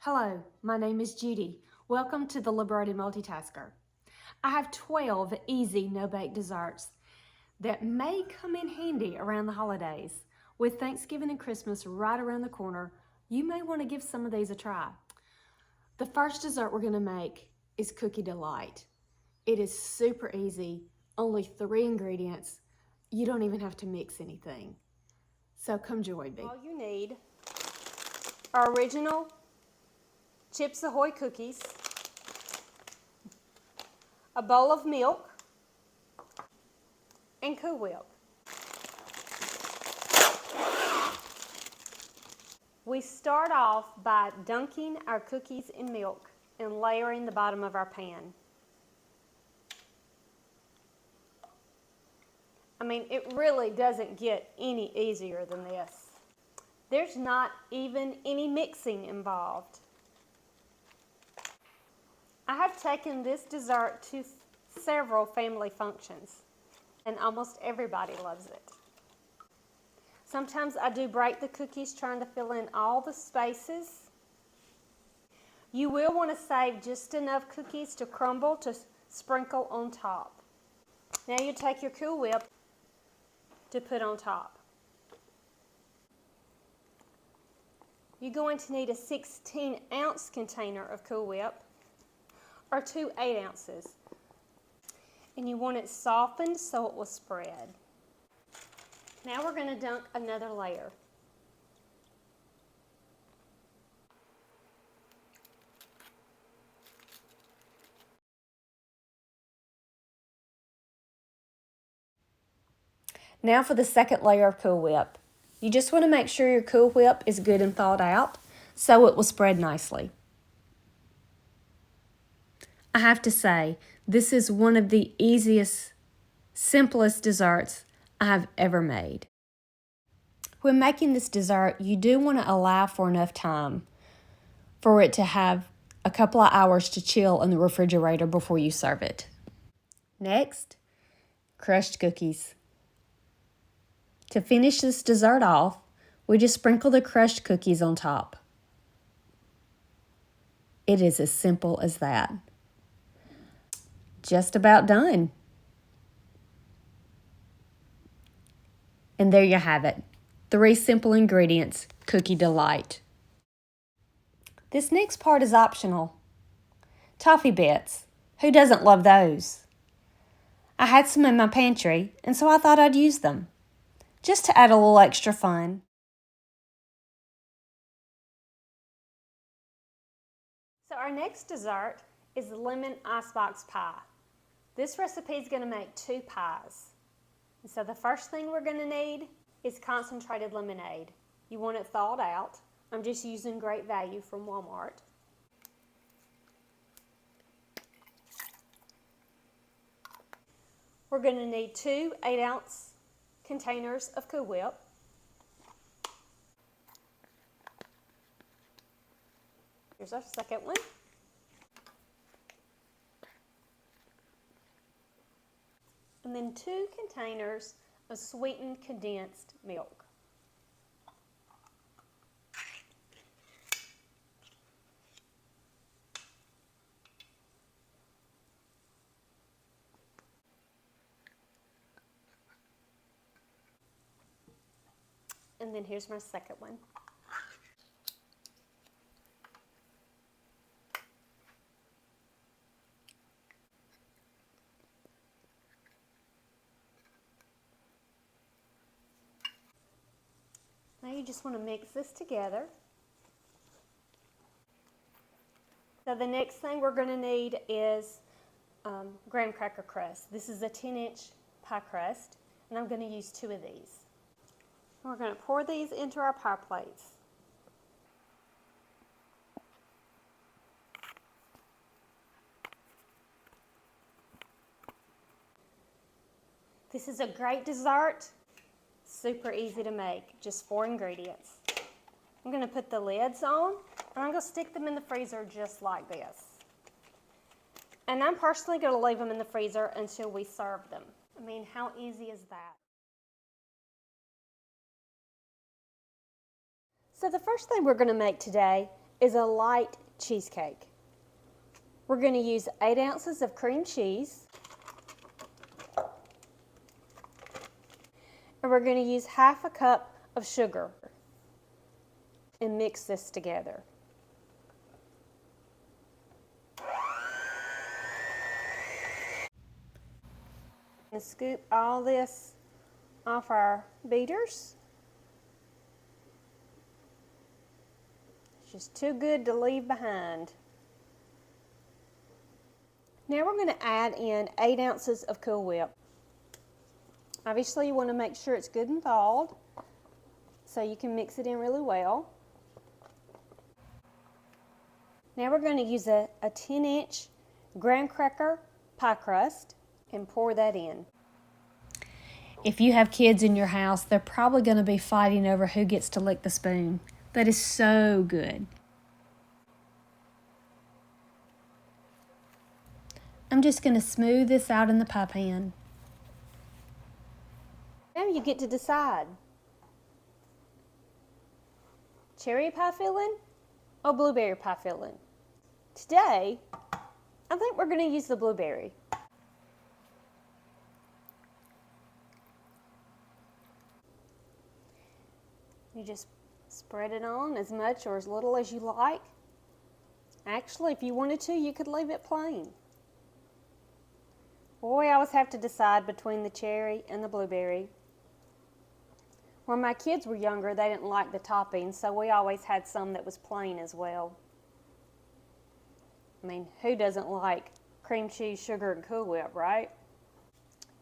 Hello, my name is Judy. Welcome to the Liberated Multitasker. I have 12 easy no-bake desserts that may come in handy around the holidays. With Thanksgiving and Christmas right around the corner, you may want to give some of these a try. The first dessert we're going to make is Cookie Delight. It is super easy, only 3 ingredients. You don't even have to mix anything. So come join me. All you need are original Chips Ahoy cookies, a bowl of milk, and Cool Whip. We start off by dunking our cookies in milk and layering the bottom of our pan. I mean, it really doesn't get any easier than this. There's not even any mixing involved. I have taken this dessert to several family functions, and almost everybody loves it. Sometimes I do break the cookies trying to fill in all the spaces. You will want to save just enough cookies to crumble to sprinkle on top. Now you take your Cool Whip to put on top. You're going to need a 16-ounce container of Cool Whip, or 2 8-ounces. And you want it softened so it will spread. Now we're going to dunk another layer. Now for the second layer of Cool Whip. You just want to make sure your Cool Whip is good and thawed out so it will spread nicely. I have to say, this is one of the easiest, simplest desserts I have ever made. When making this dessert, you do want to allow for enough time for it to have a couple of hours to chill in the refrigerator before you serve it. Next, crushed cookies. To finish this dessert off, we just sprinkle the crushed cookies on top. It is as simple as that. Just about done. And there you have it. 3 simple ingredients, Cookie Delight. This next part is optional. Toffee bits. Who doesn't love those? I had some in my pantry, and so I thought I'd use them, just to add a little extra fun. So our next dessert is the lemon icebox pie. This recipe is going to make 2 pies. And so the first thing we're going to need is concentrated lemonade. You want it thawed out. I'm just using Great Value from Walmart. We're going to need 2 8-ounce containers of Cool Whip. Here's our second one. And then 2 containers of sweetened condensed milk. And then here's my second one. Now you just want to mix this together. So the next thing we're going to need is graham cracker crust. This is a 10-inch pie crust, and I'm going to use 2 of these. We're going to pour these into our pie plates. This is a great dessert. Super easy to make, just 4 ingredients. I'm going to put the lids on, and I'm going to stick them in the freezer just like this. And I'm personally going to leave them in the freezer until we serve them. I mean, how easy is that? So the first thing we're going to make today is a light cheesecake. We're going to use 8 ounces of cream cheese. And we're going to use half a cup of sugar and mix this together. And scoop all this off our beaters. It's just too good to leave behind. Now we're going to add in 8 ounces of Cool Whip. Obviously you want to make sure it's good and thawed so you can mix it in really well. Now we're going to use a 10-inch graham cracker pie crust and pour that in. If you have kids in your house, they're probably going to be fighting over who gets to lick the spoon. That is so good. I'm just going to smooth this out in the pie pan. Now you get to decide. Cherry pie filling or blueberry pie filling? Today, I think we're going to use the blueberry. You just spread it on as much or as little as you like. Actually, if you wanted to, you could leave it plain. Boy, I always have to decide between the cherry and the blueberry. When my kids were younger, they didn't like the toppings, so we always had some that was plain as well. I mean, who doesn't like cream cheese, sugar, and Cool Whip, right?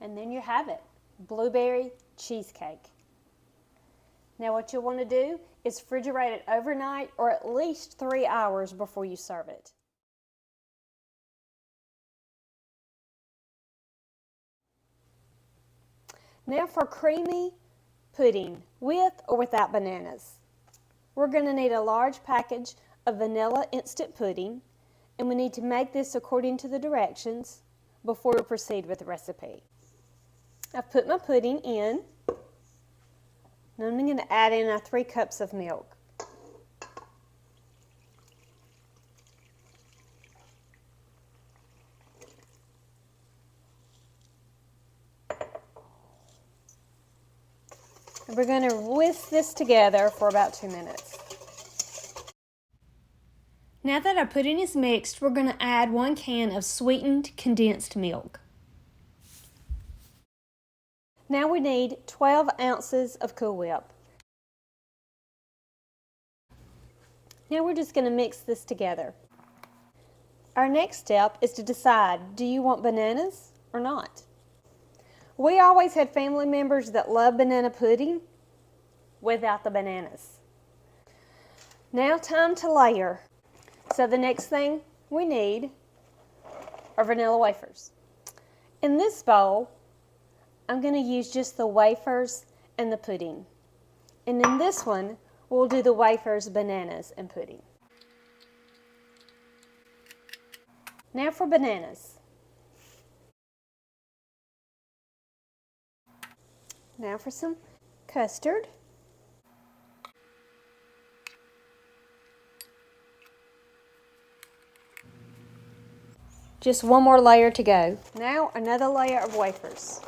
And then you have it, blueberry cheesecake. Now what you'll want to do is refrigerate it overnight or at least 3 hours before you serve it. Now for creamy pudding with or without bananas. We're going to need a large package of vanilla instant pudding, and we need to make this according to the directions before we proceed with the recipe. I've put my pudding in, and I'm going to add in our 3 cups of milk. And we're going to whisk this together for about 2 minutes. Now that our pudding is mixed, we're going to add 1 can of sweetened condensed milk. Now we need 12 ounces of Cool Whip. Now we're just going to mix this together. Our next step is to decide, do you want bananas or not? We always had family members that love banana pudding without the bananas. Now time to layer. So the next thing we need are vanilla wafers. In this bowl, I'm going to use just the wafers and the pudding. And in this one, we'll do the wafers, bananas, and pudding. Now for bananas. Now for some custard. Just one more layer to go. Now another layer of wafers.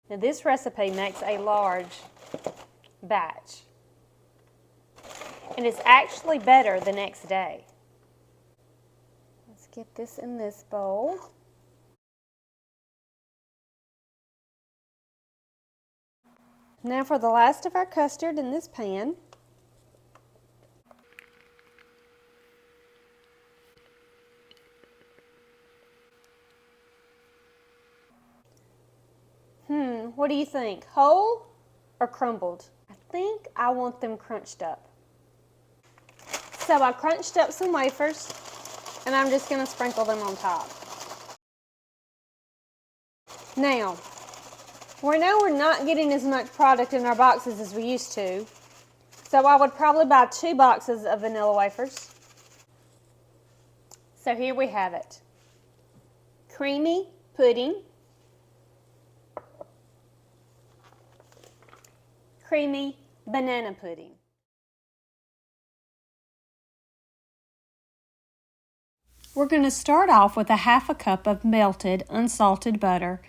Now this recipe makes a large batch. And it's actually better the next day. Let's get this in this bowl. Now for the last of our custard in this pan. What do you think? Whole or crumbled? I think I want them crunched up. So I crunched up some wafers and I'm just going to sprinkle them on top. Now, we know we're not getting as much product in our boxes as we used to, so I would probably buy 2 boxes of vanilla wafers. So here we have it. Creamy pudding, creamy banana pudding. We're going to start off with a half a cup of melted, unsalted butter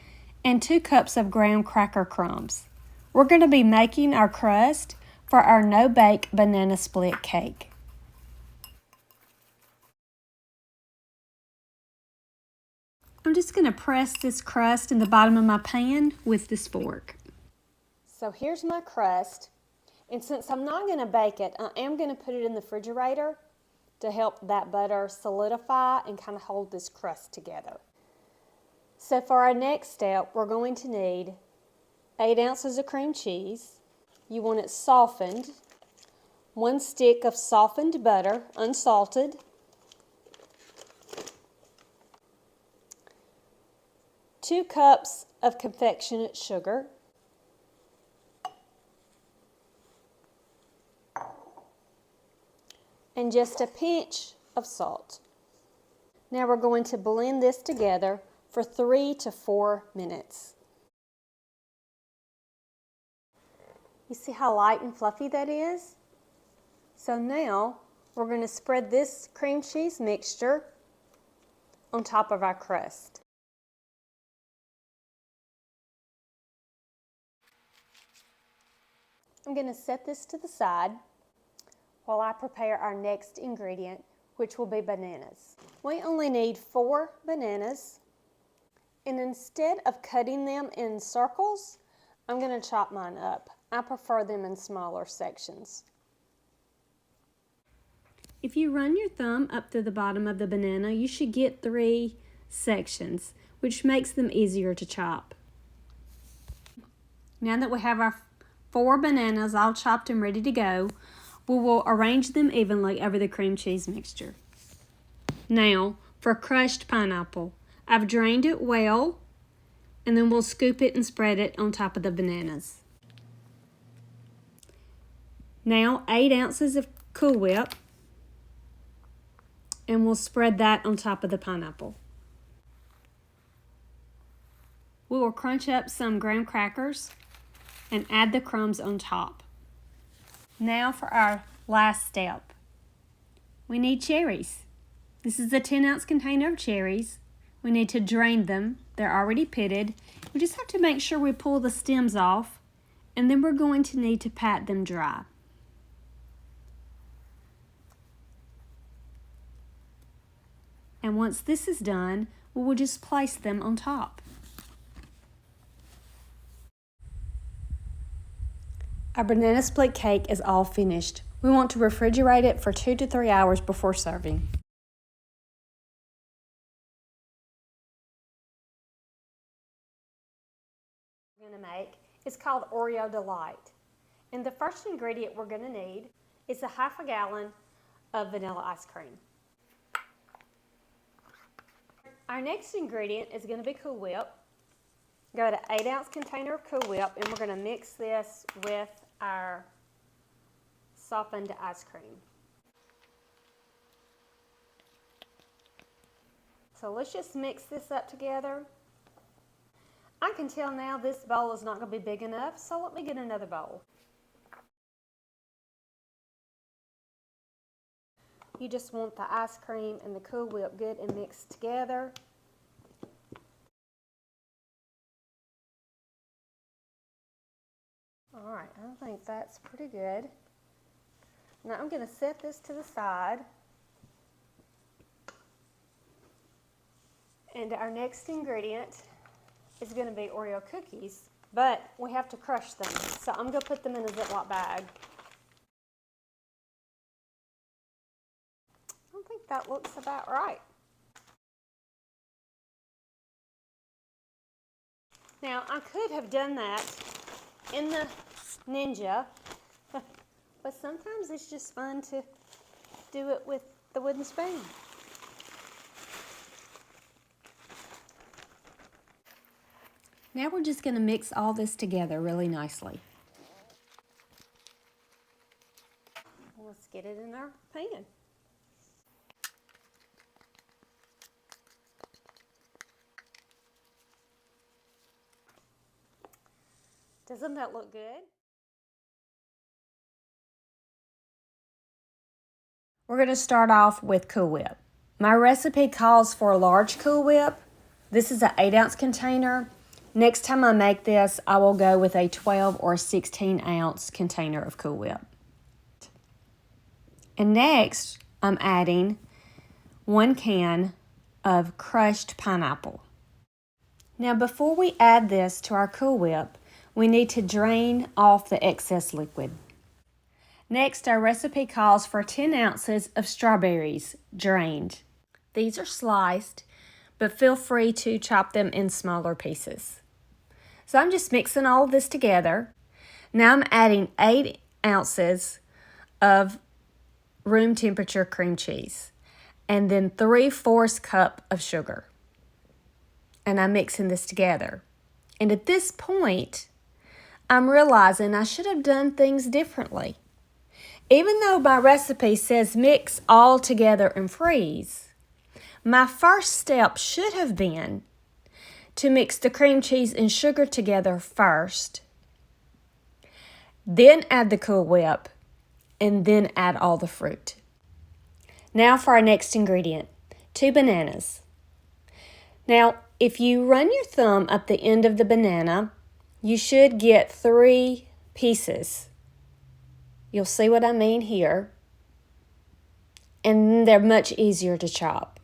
and 2 cups of graham cracker crumbs. We're going to be making our crust for our no-bake banana split cake. I'm just going to press this crust in the bottom of my pan with this fork. So here's my crust, and since I'm not going to bake it, I am going to put it in the refrigerator to help that butter solidify and kind of hold this crust together. So for our next step, we're going to need 8 ounces of cream cheese. You want it softened. 1 stick of softened butter, unsalted. 2 cups of confectionate sugar. And just a pinch of salt. Now we're going to blend this together for 3 to 4 minutes. You see how light and fluffy that is? So now we're going to spread this cream cheese mixture on top of our crust. I'm going to set this to the side while I prepare our next ingredient, which will be bananas. We only need 4 bananas, and instead of cutting them in circles, I'm going to chop mine up. I prefer them in smaller sections. If you run your thumb up through the bottom of the banana, you should get 3 sections, which makes them easier to chop. Now that we have our 4 bananas all chopped and ready to go, we will arrange them evenly over the cream cheese mixture. Now, for crushed pineapple, I've drained it well, and then we'll scoop it and spread it on top of the bananas. Now, 8 ounces of Cool Whip, and we'll spread that on top of the pineapple. We will crunch up some graham crackers and add the crumbs on top. Now for our last step. We need cherries. This is a 10-ounce container of cherries. We need to drain them. They're already pitted. We just have to make sure we pull the stems off, and then we're going to need to pat them dry. And once this is done, we will just place them on top. Our banana split cake is all finished. We want to refrigerate it for 2 to 3 hours before serving. We're going to make is called Oreo Delight. And the first ingredient we're going to need is a half a gallon of vanilla ice cream. Our next ingredient is going to be Cool Whip. Got an 8-ounce container of Cool Whip, and we're going to mix this with our softened ice cream. So let's just mix this up together. I can tell now this bowl is not going to be big enough, so let me get another bowl. You just want the ice cream and the Cool Whip good and mixed together. All right, I think that's pretty good. Now I'm going to set this to the side. And our next ingredient is going to be Oreo cookies, but we have to crush them. So I'm going to put them in a Ziploc bag. I think that looks about right. Now I could have done that in the Ninja, but sometimes it's just fun to do it with the wooden spoon. Now we're just going to mix all this together really nicely. Let's get it in our pan. Doesn't that look good? We're going to start off with Cool Whip. My recipe calls for a large Cool Whip. This is an 8-ounce container. Next time I make this, I will go with a 12 or 16-ounce container of Cool Whip. And next, I'm adding 1 can of crushed pineapple. Now, before we add this to our Cool Whip, we need to drain off the excess liquid. Next, our recipe calls for 10 ounces of strawberries, drained. These are sliced, but feel free to chop them in smaller pieces. So I'm just mixing all of this together. Now I'm adding 8 ounces of room temperature cream cheese, and then 3/4 cup of sugar. And I'm mixing this together. And at this point, I'm realizing I should have done things differently. Even though my recipe says mix all together and freeze, my first step should have been to mix the cream cheese and sugar together first, then add the Cool Whip, and then add all the fruit. Now for our next ingredient, 2 bananas. Now, if you run your thumb up the end of the banana, you should get 3 pieces. You'll see what I mean here. And they're much easier to chop.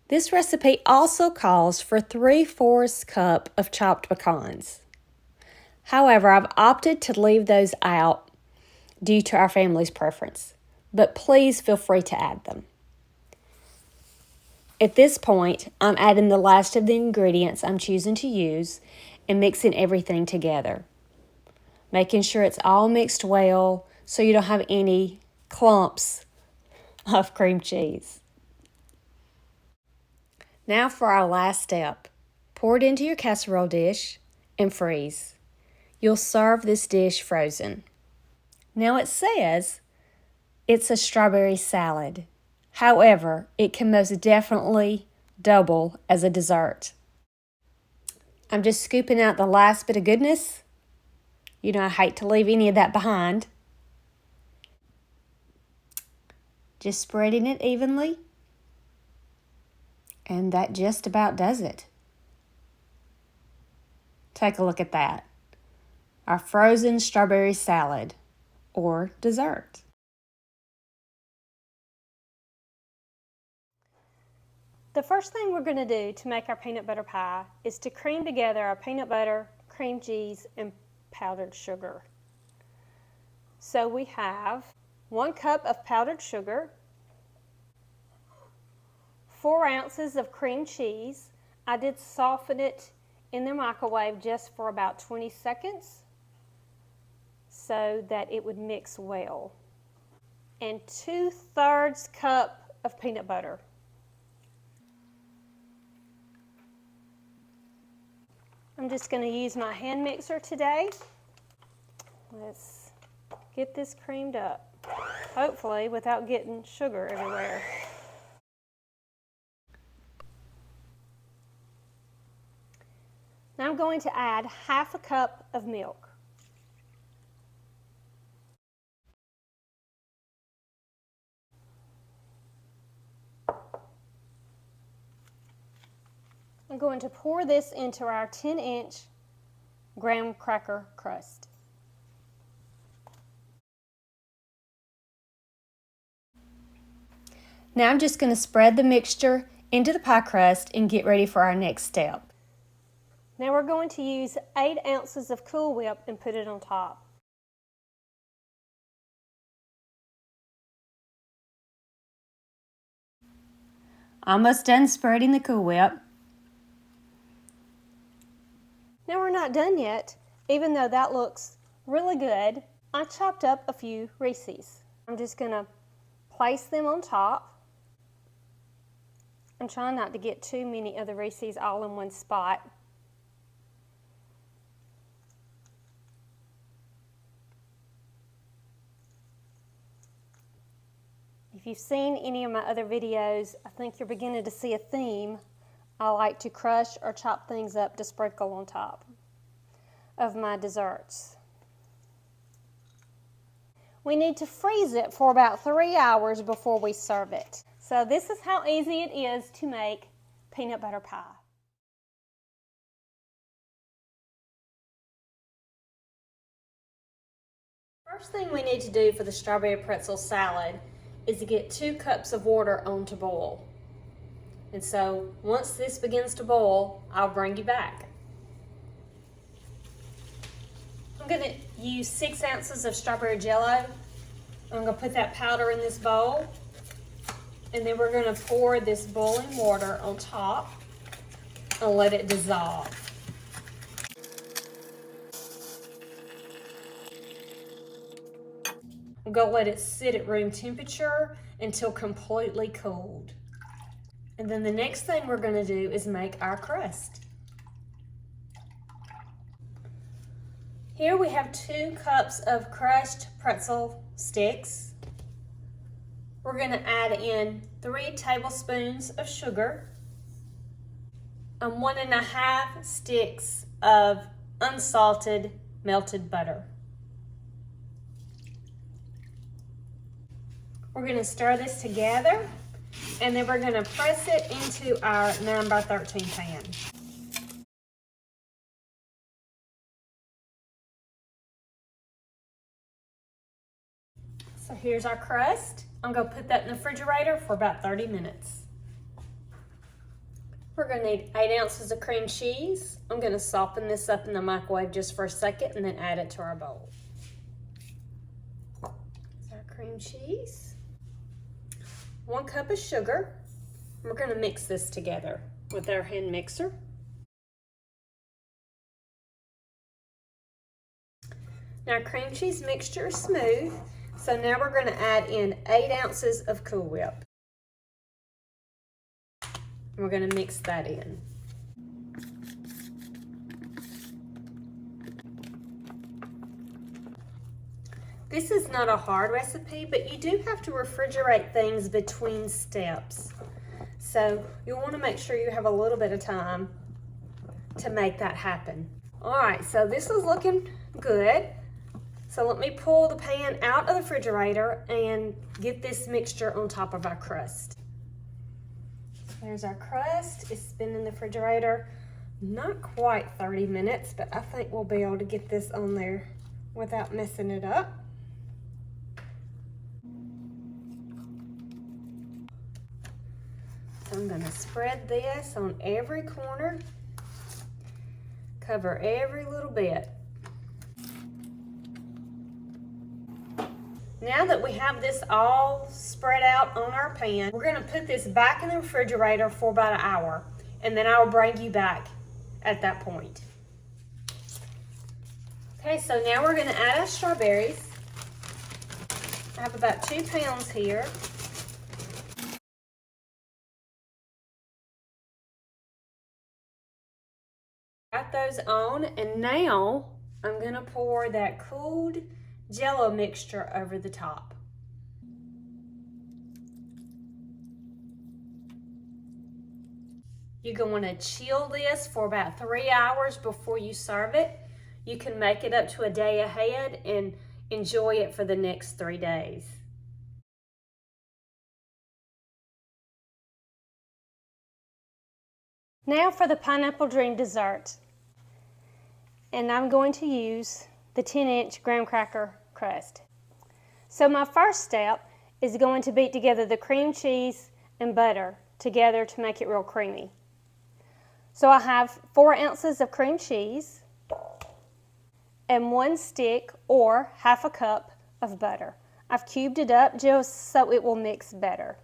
This recipe also calls for 3/4 cup of chopped pecans. However, I've opted to leave those out due to our family's preference, but please feel free to add them. At this point, I'm adding the last of the ingredients I'm choosing to use and mixing everything together, making sure it's all mixed well so you don't have any clumps of cream cheese. Now for our last step, pour it into your casserole dish and freeze. You'll serve this dish frozen. Now it says it's a strawberry salad. However, it can most definitely double as a dessert. I'm just scooping out the last bit of goodness. You know, I hate to leave any of that behind. Just spreading it evenly. And that just about does it. Take a look at that. Our frozen strawberry salad or dessert. The first thing we're going to do to make our peanut butter pie is to cream together our peanut butter, cream cheese, and powdered sugar. So we have 1 cup of powdered sugar, 4 ounces of cream cheese. I did soften it in the microwave just for about 20 seconds so that it would mix well. And 2/3 cup of peanut butter. I'm just going to use my hand mixer today. Let's get this creamed up, hopefully without getting sugar everywhere. Now I'm going to add 1/2 cup of milk. I'm going to pour this into our 10-inch graham cracker crust. Now I'm just going to spread the mixture into the pie crust and get ready for our next step. Now we're going to use 8 ounces of Cool Whip and put it on top. Almost done spreading the Cool Whip. Now we're not done yet. Even though that looks really good, I chopped up a few Reese's. I'm just going to place them on top. I'm trying not to get too many of the Reese's all in one spot. If you've seen any of my other videos, I think you're beginning to see a theme. I like to crush or chop things up to sprinkle on top of my desserts. we need to freeze it for about 3 hours before we serve it. So this is how easy it is to make peanut butter pie. First thing we need to do for the strawberry pretzel salad is to get 2 cups of water on to boil. And so once this begins to boil, I'll bring you back. I'm going to use 6 ounces of strawberry jello. I'm going to put that powder in this bowl. And then we're going to pour this boiling water on top and let it dissolve. I'm going to let it sit at room temperature until completely cooled. And then the next thing we're going to do is make our crust. Here we have 2 cups of crushed pretzel sticks. We're going to add in 3 tablespoons of sugar and 1.5 sticks of unsalted melted butter. We're going to stir this together, and then we're going to press it into our 9x13 pan. So here's our crust. I'm going to put that in the refrigerator for about 30 minutes. We're going to need 8 ounces of cream cheese. I'm going to soften this up in the microwave just for a second and then add it to our bowl. There's our cream cheese. 1 cup of sugar. We're going to mix this together with our hand mixer. Now our cream cheese mixture is smooth, so now we're going to add in 8 ounces of Cool Whip. We're going to mix that in. This is not a hard recipe, but you do have to refrigerate things between steps. So you'll want to make sure you have a little bit of time to make that happen. All right, so this is looking good. So let me pull the pan out of the refrigerator and get this mixture on top of our crust. There's our crust. It's been in the refrigerator not quite 30 minutes, but I think we'll be able to get this on there without messing it up. So I'm going to spread this on every corner, cover every little bit. Now that we have this all spread out on our pan, we're going to put this back in the refrigerator for about an hour, and then I will bring you back at that point. Okay, so now we're going to add our strawberries. I have about 2 pounds here. Got those on, and now I'm going to pour that cooled Jell-O mixture over the top. You're going to chill this for about 3 hours before you serve it. You can make it up to a day ahead and enjoy it for the next 3 days. Now for the pineapple dream dessert. And I'm going to use the 10-inch graham cracker crust. So my first step is going to beat together the cream cheese and butter together to make it real creamy. So I have 4 ounces of cream cheese and 1 stick or half a cup of butter. I've cubed it up just so it will mix better.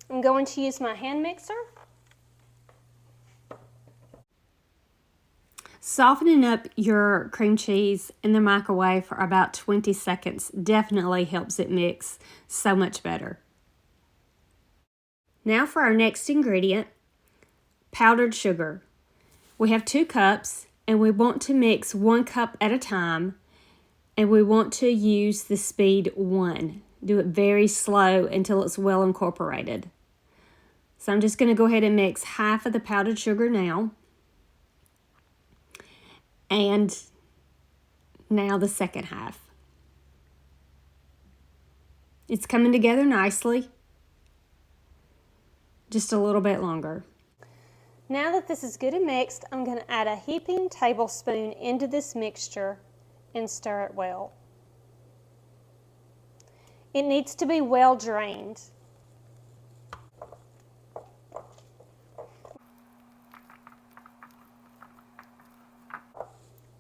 I'm going to use my hand mixer. Softening up your cream cheese in the microwave for about 20 seconds definitely helps it mix so much better. Now for our next ingredient, powdered sugar. We have 2 cups and we want to mix 1 cup at a time, and we want to use the speed 1. Do it very slow until it's well incorporated. So I'm just going to go ahead and mix half of the powdered sugar now. And now the second half. It's coming together nicely. Just a little bit longer. Now that this is good and mixed, I'm going to add a heaping tablespoon into this mixture and stir it well. It needs to be well drained.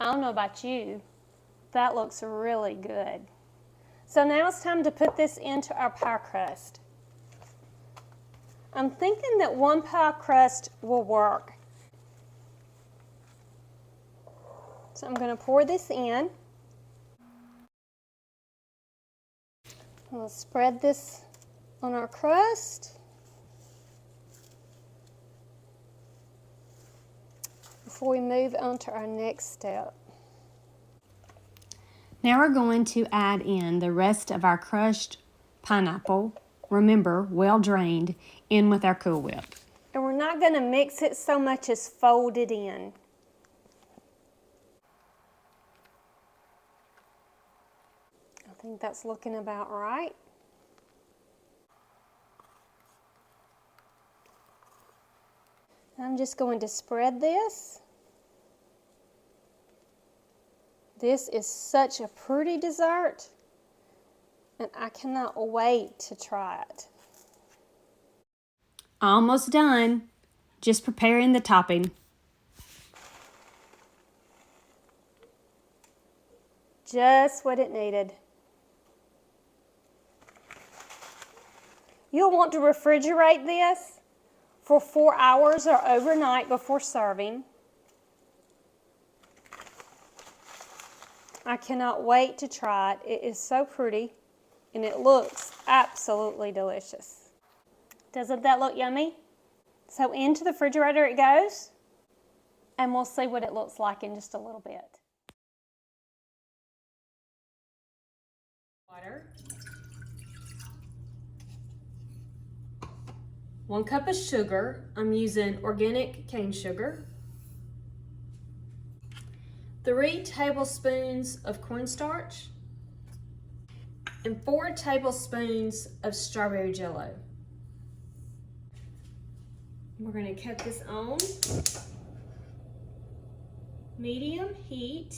I don't know about you, that looks really good. So now it's time to put this into our pie crust. I'm thinking that one pie crust will work. So I'm going to pour this in. We'll spread this on our crust. Before we move on to our next step. Now we're going to add in the rest of our crushed pineapple, remember, well drained, in with our Cool Whip. And we're not going to mix it so much as fold it in. I think that's looking about right. I'm just going to spread this. This is such a pretty dessert, and I cannot wait to try it. Almost done. Just preparing the topping. Just what it needed. You'll want to refrigerate this for 4 hours or overnight before serving. I cannot wait to try it. It is so pretty and it looks absolutely delicious. Doesn't that look yummy? So into the refrigerator it goes, and we'll see what it looks like in just a little bit. Water. 1 cup of sugar. I'm using organic cane sugar. 3 tablespoons of cornstarch. And 4 tablespoons of strawberry jello. We're going to cut this on medium heat.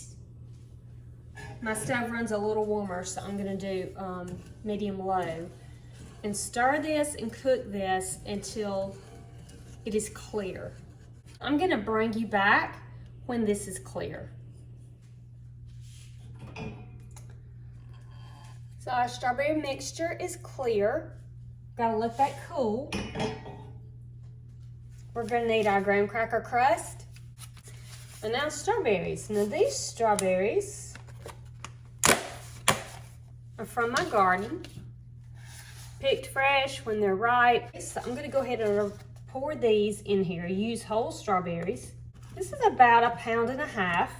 My stove runs a little warmer, so I'm going to do medium low. And stir this and cook this until it is clear. I'm going to bring you back when this is clear. So our strawberry mixture is clear. Gotta let that cool. We're gonna need our graham cracker crust. And now strawberries. Now these strawberries are from my garden. Picked fresh when they're ripe. So I'm gonna go ahead and pour these in here. Use whole strawberries. This is about 1.5 pounds.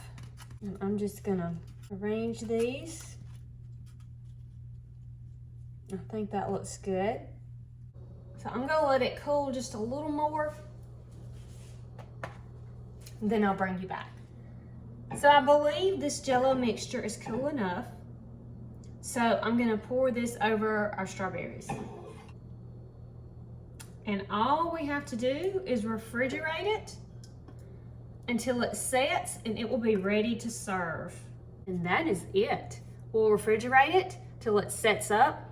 And I'm just gonna arrange these. I think that looks good. So I'm gonna let it cool just a little more. Then I'll bring you back. So I believe this Jell-O mixture is cool enough. So I'm gonna pour this over our strawberries. And all we have to do is refrigerate it until it sets, and it will be ready to serve. And that is it. We'll refrigerate it till it sets up,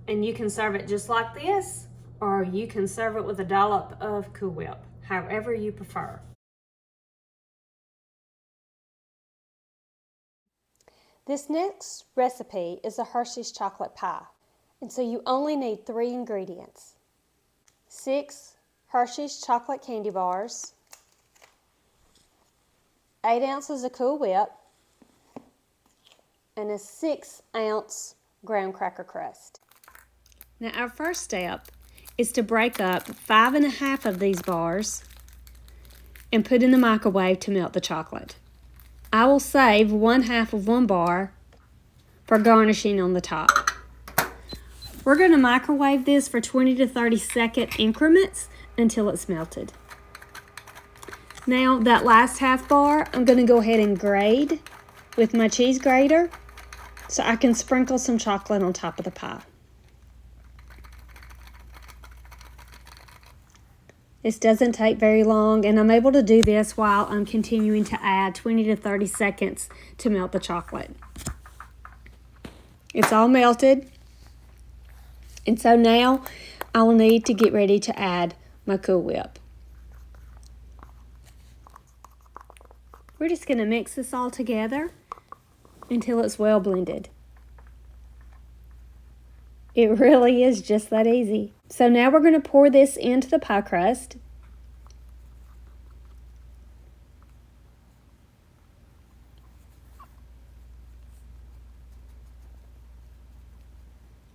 and you can serve it just like this, or you can serve it with a dollop of Cool Whip, however you prefer. This next recipe is a Hershey's chocolate pie, and so you only need 3 ingredients. 6 Hershey's chocolate candy bars, 8 ounces of Cool Whip, and a 6-ounce graham cracker crust. Now our first step is to break up 5.5 of these bars and put in the microwave to melt the chocolate. I will save 1/2 of 1 bar for garnishing on the top. We're going to microwave this for 20 to 30 second increments until it's melted. Now that last 1/2 bar, I'm going to go ahead and grate with my cheese grater so I can sprinkle some chocolate on top of the pie. This doesn't take very long, and I'm able to do this while I'm continuing to add 20 to 30 seconds to melt the chocolate. It's all melted, and so now I will need to get ready to add my Cool Whip. We're just going to mix this all together until it's well blended. It really is just that easy. So now we're going to pour this into the pie crust.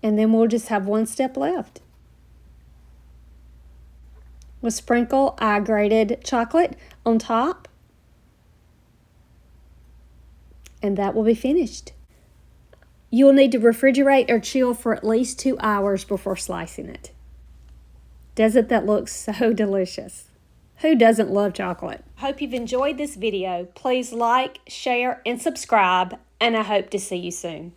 And then we'll just have one step left. We'll sprinkle our grated chocolate on top. And that will be finished. You'll need to refrigerate or chill for at least 2 hours before slicing it. Doesn't that look so delicious? Who doesn't love chocolate? Hope you've enjoyed this video. Please like, share, and subscribe, and I hope to see you soon.